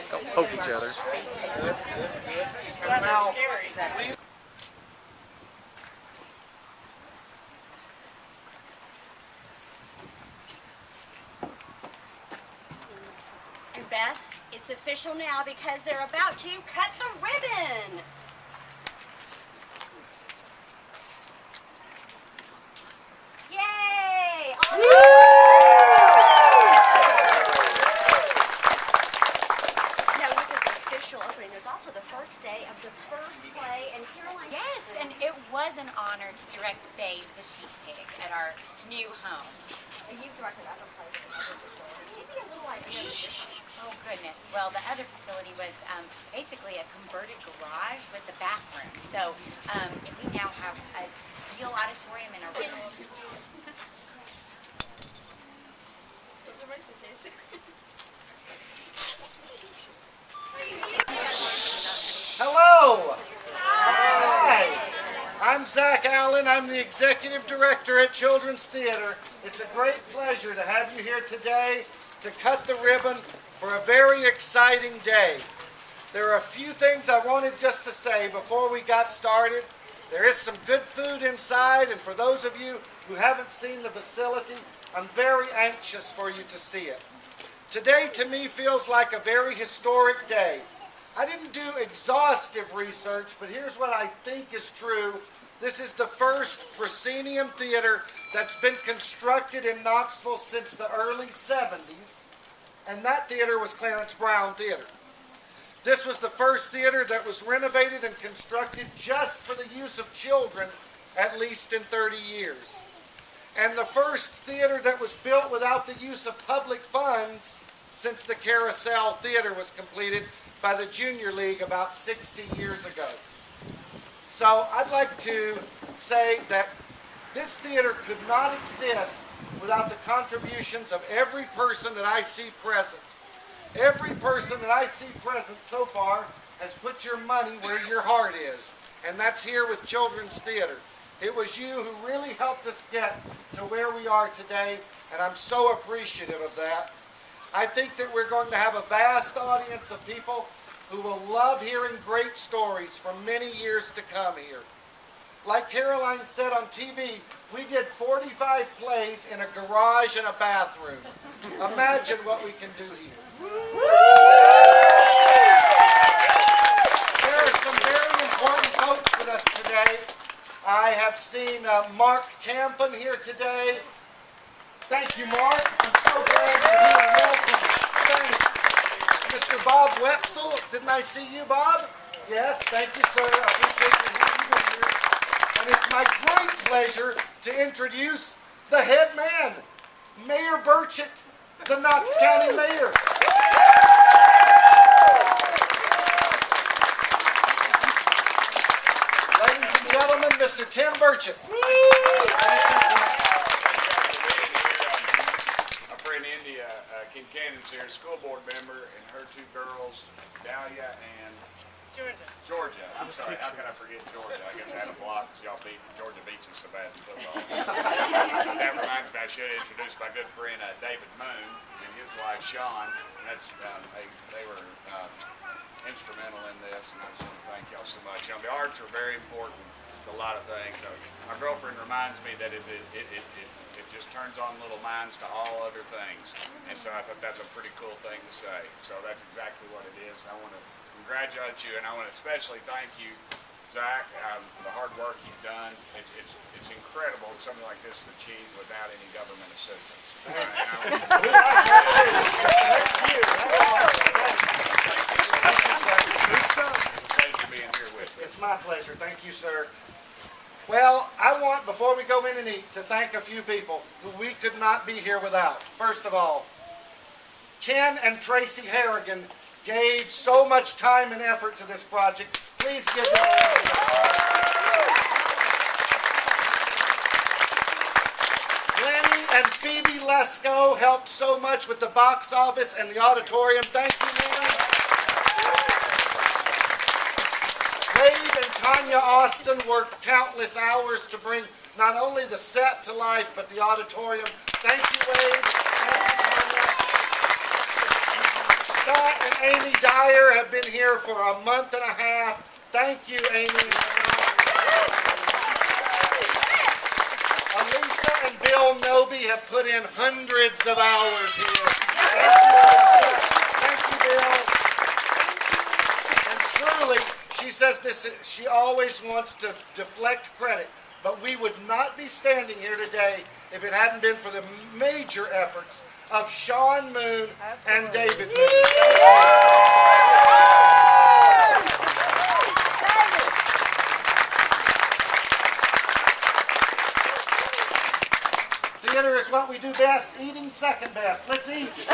Don't poke each other. That was scary. And Beth, it's official now because they're about to cut the ribbon. Yay! Now, with this official opening, there's also the first day of the third play, and Caroline. Yes, and it was an honor to direct Babe the Sheep Pig at our new home. And you've directed other plays and other facilities. Give me a little idea of this. Oh goodness. Well, the other facility was basically a converted garage with a bathroom. So we now have a real auditorium in our rooms. Hello. Hi. I'm Zack. I'm the Executive Director at Children's Theater. It's a great pleasure to have you here today to cut the ribbon for a very exciting day. There are a few things I wanted just to say before we got started. There is some good food inside, and for those of you who haven't seen the facility, I'm very anxious for you to see it. Today to me feels like a very historic day. I didn't do exhaustive research, but here's what I think is true. This is the first proscenium theater that's been constructed in Knoxville since the early 70s, and that theater was Clarence Brown Theater. This was the first theater that was renovated and constructed just for the use of children, at least in 30 years. And the first theater that was built without the use of public funds since the Carousel Theater was completed by the Junior League about 60 years ago. So I'd like to say that this theater could not exist without the contributions of every person that I see present. Every person that I see present so far has put your money where your heart is, and that's here with Children's Theater. It was you who really helped us get to where we are today, and I'm so appreciative of that. I think that we're going to have a vast audience of people who will love hearing great stories for many years to come here. Like Caroline said on TV, we did 45 plays in a garage and a bathroom. Imagine what we can do here. There are some very important folks with us today. I have seen Mark Campen here today. Thank you, Mark. I'm so glad you're here. Welcome. Thanks. Mr. Bob Wetzel. Didn't I see you, Bob? Yes, thank you, sir. I appreciate you here. And it's my great pleasure to introduce the head man, Mayor Burchett, the Knox County Mayor. Ladies and gentlemen, Mr. Tim Burchett. My friend India Kincannon's here, school board member, and her two girls, Dahlia and Georgia. I'm sorry, how can I forget Georgia? I guess I had a block because Georgia beats us so bad in football. That reminds me, I should introduce my good friend David Moon and his wife Sean. That's they were instrumental in this, and I just want to thank y'all so much. You know, the arts are very important to a lot of things. My girlfriend reminds me that it just turns on little minds to all other things, and so I thought that's a pretty cool thing to say. So that's exactly what it is. I want to congratulate you, and I want to especially thank you, Zack, the hard work you've done. It's incredible that something like this is achieved without any government assistance. It's my pleasure. Thank you, sir. Well, I want, before we go in and eat, to thank a few people who we could not be here without. First of all, Ken and Tracy Harrigan gave so much time and effort to this project. Please give them a round of applause. Lenny and Phoebe Lesko helped so much with the box office and the auditorium. Thank you, man. Wade and Tanya Austin worked countless hours to bring not only the set to life, but the auditorium. Thank you, Wade. Thank you, Tanya. Amy Dyer have been here for a month and a half. Thank you, Amy. Elisa and Bill Noby have put in hundreds of hours here. Thank you, Elisa. Thank you, Bill. And truly, she says this, she always wants to deflect credit, but we would not be standing here today if it hadn't been for the major efforts of Sean Moon and David Moon. Theater is what we do best, eating second best. Let's eat.